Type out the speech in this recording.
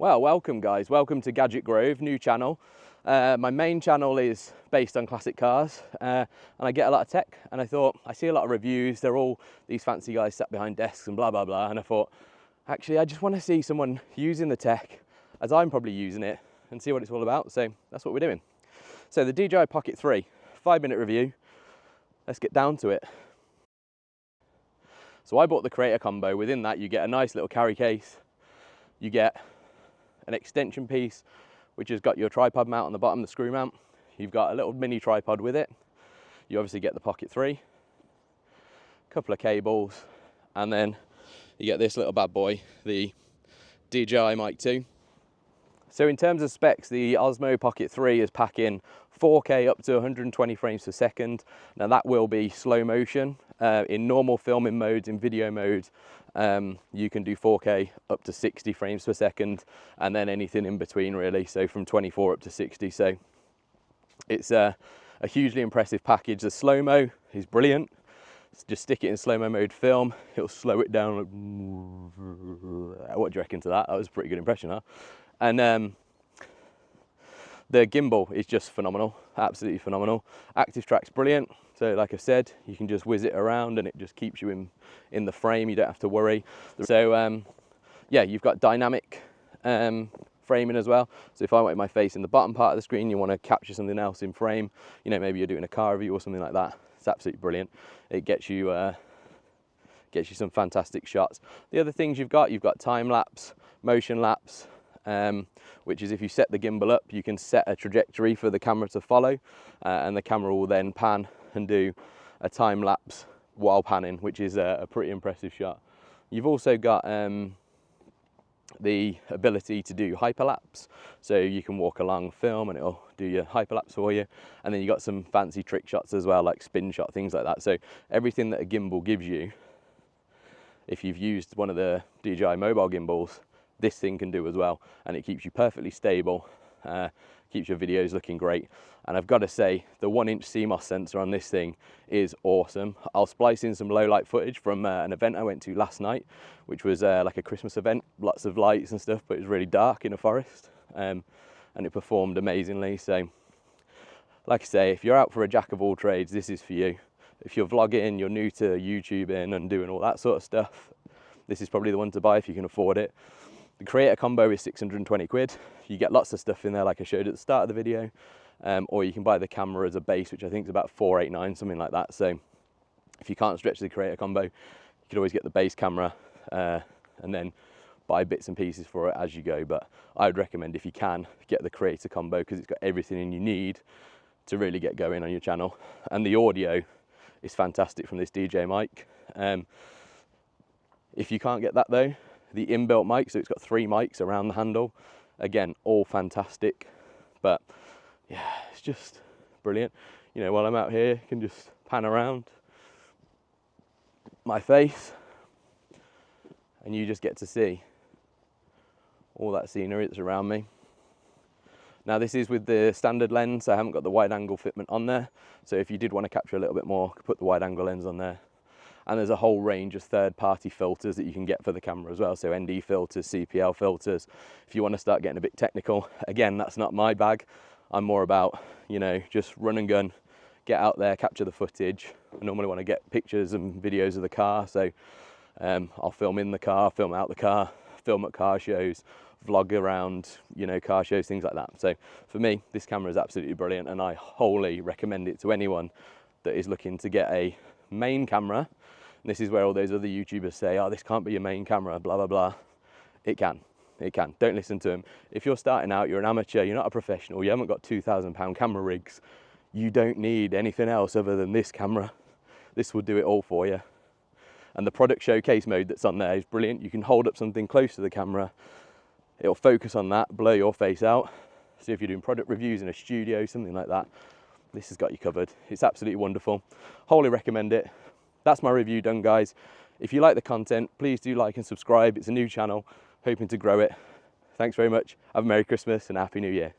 Well, welcome guys, welcome to Gadget Grove, new channel. My main channel is based on classic cars and I get a lot of tech, and I thought, I see a lot of reviews, they're all these fancy guys sat behind desks and blah blah blah, and I thought, actually I just want to see someone using the tech as I'm probably using it and see what it's all about, so that's what we're doing. So the DJI Pocket 3, 5-minute review, let's get down to it. So I bought the creator combo. Within that you get a nice little carry case, you get an extension piece which has got your tripod mount on the bottom, the screw mount. You've got a little mini tripod with it. You obviously get the Pocket 3, a couple of cables, and then you get this little bad boy, the DJI Mic 2. So in terms of specs, the Osmo Pocket 3 is packing 4K up to 120 frames per second. Now that will be slow motion. In normal filming modes, in video modes, you can do 4K up to 60 frames per second, and then anything in between really, so from 24 up to 60. So it's a hugely impressive package. The slow-mo is brilliant. Just stick it in slow-mo mode, film, it'll slow it down. What do you reckon to that? That was a pretty good impression, huh? And the gimbal is just phenomenal, absolutely phenomenal. Active track's brilliant. So like I said, you can just whiz it around and it just keeps you in the frame. You don't have to worry. So yeah, you've got dynamic framing as well. So if I want my face in the bottom part of the screen, you want to capture something else in frame, you know, maybe you're doing a car review or something like that, it's absolutely brilliant. It gets you some fantastic shots. The other things you've got time lapse, motion lapse, which is if you set the gimbal up, you can set a trajectory for the camera to follow, and the camera will then pan and do a time lapse while panning, which is a pretty impressive shot. You've also got the ability to do hyperlapse, so you can walk along film and it'll do your hyperlapse for you, and then you got some fancy trick shots as well, like spin shot, things like that. So everything that a gimbal gives you, if you've used one of the DJI mobile gimbals, this thing can do as well, and it keeps you perfectly stable, keeps your videos looking great. And I've got to say, the 1-inch CMOS sensor on this thing is awesome. I'll splice in some low light footage from an event I went to last night, which was like a Christmas event, lots of lights and stuff, but it was really dark in a forest, and it performed amazingly. So like I say, if you're out for a jack of all trades, this is for you. If you're vlogging, you're new to YouTubing and doing all that sort of stuff, this is probably the one to buy if you can afford it. The creator combo is 620 quid. You get lots of stuff in there like I showed at the start of the video, or you can buy the camera as a base, which I think is about 489, something like that. So if you can't stretch the creator combo, you could always get the base camera and then buy bits and pieces for it as you go. But I would recommend, if you can, get the creator combo, because it's got everything you need to really get going on your channel. And the audio is fantastic from this DJI mic. If you can't get that though, the inbuilt mic, so it's got 3 mics around the handle, again, all fantastic. But yeah, it's just brilliant. You know, while I'm out here, I can just pan around my face and you just get to see all that scenery that's around me. Now this is with the standard lens, I haven't got the wide angle fitment on there, so if you did want to capture a little bit more, put the wide angle lens on there. And there's a whole range of third-party filters that you can get for the camera as well, so ND filters, CPL filters. If you want to start getting a bit technical, again, that's not my bag. I'm more about, you know, just run and gun, get out there, capture the footage. I normally want to get pictures and videos of the car, so I'll film in the car, film out the car, film at car shows, vlog around, you know, car shows, things like that. So for me, this camera is absolutely brilliant, and I wholly recommend it to anyone that is looking to get a main camera. And this is where all those other YouTubers say, oh, this can't be your main camera, blah blah blah. It can. Don't listen to them. If you're starting out, you're an amateur, you're not a professional, you haven't got £2,000 camera rigs, you don't need anything else other than this camera. This will do it all for you. And the product showcase mode that's on there is brilliant. You can hold up something close to the camera, it'll focus on that, blur your face out. So if you're doing product reviews in a studio, something like that, this has got you covered. It's absolutely wonderful. Wholly recommend it. That's my review done, guys. If you like the content, please do like and subscribe. It's a new channel, hoping to grow it. Thanks very much. Have a Merry Christmas and a Happy New Year.